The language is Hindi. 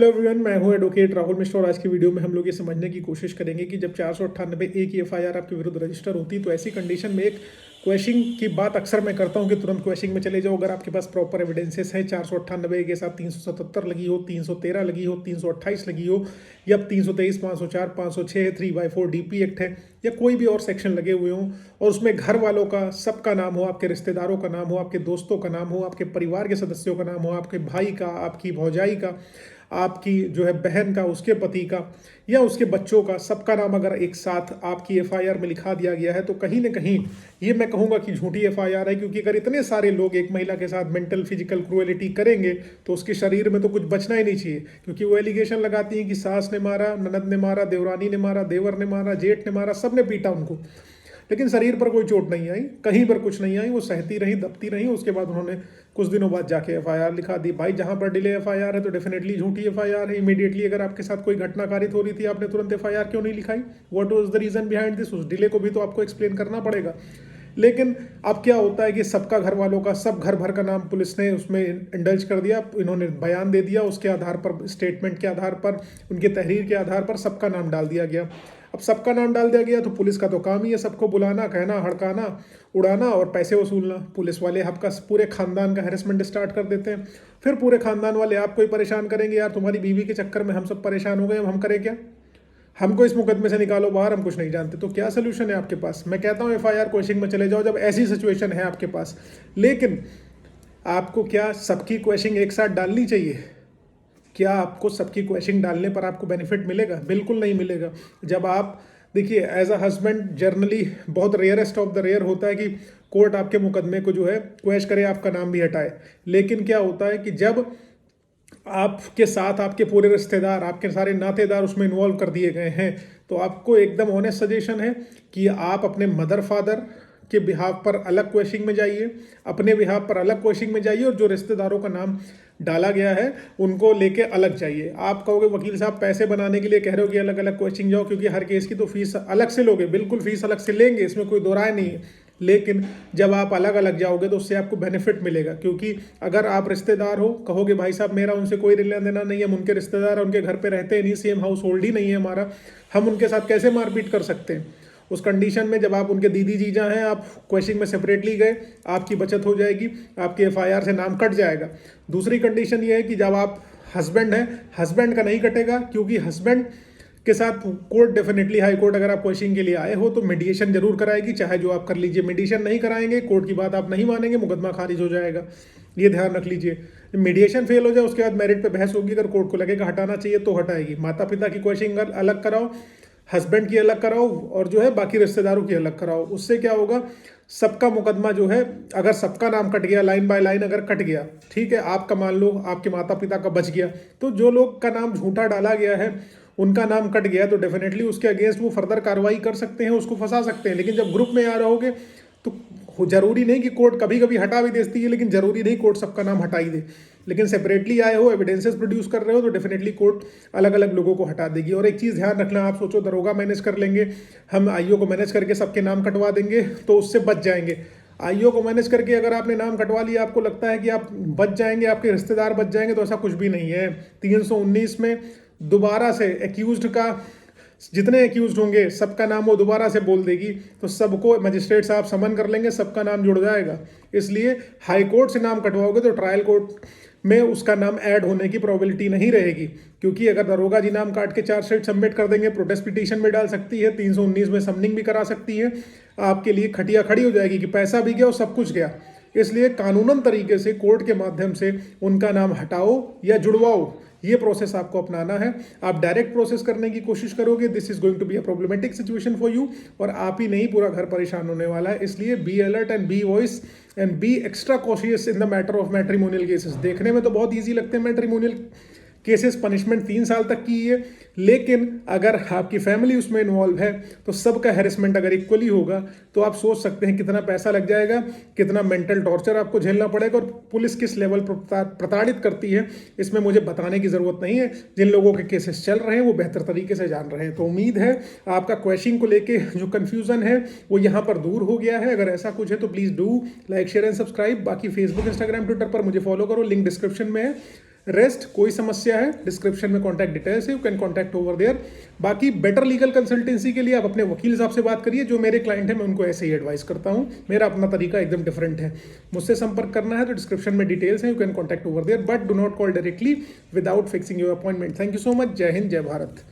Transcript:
हेलो एवरीवन, मैं हूं एडवोकेट राहुल मिश्रा और आज की वीडियो में हम लोग ये समझने की कोशिश करेंगे कि जब 498 की एफआईआर आपके विरुद्ध रजिस्टर होती है तो ऐसी कंडीशन में एक क्वेशिंग की बात अक्सर मैं करता हूं कि तुरंत क्वेशिंग में चले जाओ। अगर आपके पास प्रॉपर एविडेंसेस है 498 के साथ 377 लगी हो, 313 लगी हो, 328 लगी हो, या 323, 504, 506, 3/4 डीपी एक्ट है या कोई भी और सेक्शन लगे हुए हों और उसमें घर वालों का सबका नाम हो, आपके रिश्तेदारों का नाम हो, आपके दोस्तों का नाम हो, आपके परिवार के सदस्यों का नाम हो, आपके भाई का, आपकी भौजाई का, आपकी जो है बहन का, उसके पति का या उसके बच्चों का, सबका नाम अगर एक साथ आपकी एफआईआर में लिखा दिया गया है तो कहीं ना कहीं ये मैं कहूँगा कि झूठी एफआईआर है। क्योंकि अगर इतने सारे लोग एक महिला के साथ मेंटल फिजिकल क्रूएलिटी करेंगे तो उसके शरीर में तो कुछ बचना ही नहीं चाहिए। क्योंकि वो एलिगेशन लगाती हैं कि सास ने मारा, ननद ने मारा, देवरानी ने मारा, देवर ने मारा, जेठ ने मारा, सब ने पीटा उनको, लेकिन शरीर पर कोई चोट नहीं आई, कहीं पर कुछ नहीं आई, वो सहती रही, दबती रही। उसके बाद उन्होंने कुछ दिनों बाद जाके एफआईआर लिखा दी। भाई जहां पर डिले एफआईआर है तो डेफिनेटली झूठी एफआईआर है। इमीडिएटली अगर आपके साथ कोई घटना कारित हो रही थी, आपने तुरंत एफआईआर क्यों नहीं लिखाई? What was the reason behind this? उस डिले को भी तो आपको एक्सप्लेन करना पड़ेगा। लेकिन अब क्या होता है कि सबका घर वालों का, सब घर भर का नाम पुलिस ने उसमें इंडल्ज कर दिया। इन्होंने बयान दे दिया, उसके आधार पर, स्टेटमेंट के आधार पर, उनके तहरीर के आधार पर सबका नाम डाल दिया गया। अब सबका नाम डाल दिया गया तो पुलिस का तो काम ही है सबको बुलाना, कहना, हड़काना, उड़ाना और पैसे वसूलना। पुलिस वाले आपका पूरे खानदान का हैरेसमेंट स्टार्ट कर देते हैं। फिर पूरे खानदान वाले आपको ही परेशान करेंगे, यार तुम्हारी बीवी के चक्कर में हम सब परेशान हो गए, हम करें क्या? हमको इस मुकदमे से निकालो बाहर, हम कुछ नहीं जानते। तो क्या सोल्यूशन है आपके पास? मैं कहता हूँ एफआईआर क्वेश्चन में चले जाओ जब ऐसी सिचुएशन है आपके पास। लेकिन आपको क्या सबकी क्वेश्चन एक साथ डालनी चाहिए? क्या आपको सबकी क्वेश्चन डालने पर आपको बेनिफिट मिलेगा? बिल्कुल नहीं मिलेगा। जब आप देखिए, एज अ हस्बैंड जनरली बहुत रेयरेस्ट ऑफ द रेयर होता है कि कोर्ट आपके मुकदमे को जो है क्वेश करे, आपका नाम भी हटाए। लेकिन क्या होता है कि जब आपके साथ आपके पूरे रिश्तेदार, आपके सारे नातेदार उसमें इन्वॉल्व कर दिए गए हैं तो आपको एकदम ऑनेस्ट सजेशन है कि आप अपने मदर फादर के बिहाफ पर अलग क्वेश्चन में जाइए, अपने बिहाफ पर अलग क्वेश्चन में जाइए और जो रिश्तेदारों का नाम डाला गया है उनको लेके अलग जाइए। आप कहोगे वकील साहब पैसे बनाने के लिए कह रहे हो कि अलग अलग क्वेश्चन जाओ, क्योंकि हर केस की तो फीस अलग से लोगे, बिल्कुल फीस अलग से लेंगे, इसमें कोई दो राय नहीं है। लेकिन जब आप अलग अलग जाओगे तो उससे आपको बेनिफिट मिलेगा। क्योंकि अगर आप रिश्तेदार हो, कहोगे भाई साहब मेरा उनसे कोई लेना देना नहीं है, हम उनके रिश्तेदार हैं, उनके घर पे रहते हैं नहीं, सेम हाउस होल्ड ही नहीं है हमारा, हम उनके साथ कैसे मारपीट कर सकते हैं? उस कंडीशन में जब आप उनके दीदी जीजा हैं, आप क्वेश्चन में सेपरेटली गए, आपकी बचत हो जाएगी, आपके एफआईआर से नाम कट जाएगा। दूसरी कंडीशन ये है कि जब आप हस्बैंड हैं, हस्बैंड का नहीं कटेगा, क्योंकि हस्बैंड के साथ कोर्ट डेफिनेटली, हाई कोर्ट अगर आप क्वेश्चन के लिए आए हो तो मीडिएशन जरूर कराएगी, चाहे जो आप कर लीजिए। मीडिएशन नहीं कराएंगे, कोर्ट की बात आप नहीं मानेंगे, मुकदमा खारिज हो जाएगा, ये ध्यान रख लीजिए। मीडिएशन फेल हो जाए उसके बाद मेरिट पे बहस होगी, अगर कोर्ट को लगेगा हटाना चाहिए तो हटाएगी। माता पिता की क्वेश्चन अलग कराओ, हस्बैंड की अलग कराओ और जो है बाकी रिश्तेदारों की अलग कराओ। उससे क्या होगा, सबका मुकदमा जो है, अगर सबका नाम कट गया, लाइन बाय लाइन अगर कट गया, ठीक है, आपका मान लो आपके माता पिता का बच गया, तो जो लोग का नाम झूठा डाला गया है उनका नाम कट गया तो डेफिनेटली उसके अगेंस्ट वो फर्दर कार्रवाई कर सकते हैं, उसको फंसा सकते हैं। लेकिन जब ग्रुप में आ रहोगे तो जरूरी नहीं कि कोर्ट कभी कभी हटा भी देती है, लेकिन जरूरी नहीं कोर्ट सबका नाम हटा ही दे। लेकिन सेपरेटली आए हो, एविडेंसेस प्रोड्यूस कर रहे हो तो डेफिनेटली कोर्ट अलग अलग लोगों को हटा देगी। और एक चीज़ ध्यान रखना, आप सोचो दरोगा मैनेज कर लेंगे, हम आईओ को मैनेज करके सबके नाम कटवा देंगे तो उससे बच जाएंगे। आईओ को मैनेज करके अगर आपने नाम कटवा लिया, आपको लगता है कि आप बच जाएंगे, आपके रिश्तेदार बच जाएंगे, तो ऐसा कुछ भी नहीं है। 319 में दोबारा से एक्यूज्ड का, जितने एक्यूज होंगे सबका नाम वो दोबारा से बोल देगी तो सबको मजिस्ट्रेट साहब समन कर लेंगे, सबका नाम जुड़ जाएगा। इसलिए हाई कोर्ट से नाम कटवाओगे तो ट्रायल कोर्ट में उसका नाम ऐड होने की प्रोबेबिलिटी नहीं रहेगी। क्योंकि अगर दरोगा जी नाम काट के चार्जशीट सबमिट कर देंगे, प्रोटेस्ट पिटीशन में डाल सकती है, 319 में समनिंग भी करा सकती है, आपके लिए खटिया खड़ी हो जाएगी कि पैसा भी गया और सब कुछ गया। इसलिए कानूनन तरीके से कोर्ट के माध्यम से उनका नाम हटाओ या जुड़वाओ, ये प्रोसेस आपको अपनाना है। आप डायरेक्ट प्रोसेस करने की कोशिश करोगे, this is going to be a problematic situation for you, और आप ही नहीं पूरा घर परेशान होने वाला है। इसलिए be alert and be wise and be extra cautious in the matter of matrimonial cases. देखने में तो बहुत ईजी लगते हैं मैट्रिमोनियल केसेस, पनिशमेंट 3 साल तक की है, लेकिन अगर आपकी फैमिली उसमें इन्वॉल्व है तो सबका हैरेसमेंट अगर इक्वली होगा तो आप सोच सकते हैं कितना पैसा लग जाएगा, कितना मेंटल टॉर्चर आपको झेलना पड़ेगा और पुलिस किस लेवल पर प्रताड़ित करती है, इसमें मुझे बताने की ज़रूरत नहीं है। जिन लोगों के केसेस चल रहे हैं वो बेहतर तरीके से जान रहे हैं। तो उम्मीद है आपका क्वेश्चन को लेके जो कन्फ्यूज़न है वो यहाँ पर दूर हो गया है। अगर ऐसा कुछ है तो please do like, share and subscribe. बाकी फेसबुक, इंस्टाग्राम, ट्विटर पर मुझे फॉलो करो, लिंक डिस्क्रिप्शन में है। रेस्ट कोई समस्या है, डिस्क्रिप्शन में कॉन्टैक्ट डिटेल्स है, you can contact over there. बाकी बेटर लीगल कंसल्टेंसी के लिए आप अपने वकील साहब से बात करिए। जो मेरे क्लाइंट हैं मैं उनको ऐसे ही एडवाइस करता हूँ, मेरा अपना तरीका एकदम डिफरेंट है। मुझसे संपर्क करना है तो डिस्क्रिप्शन में डिटेल्स हैं, you can contact over there, but do not call directly without fixing your appointment. Thank you so much. जय हिंद, जय भारत।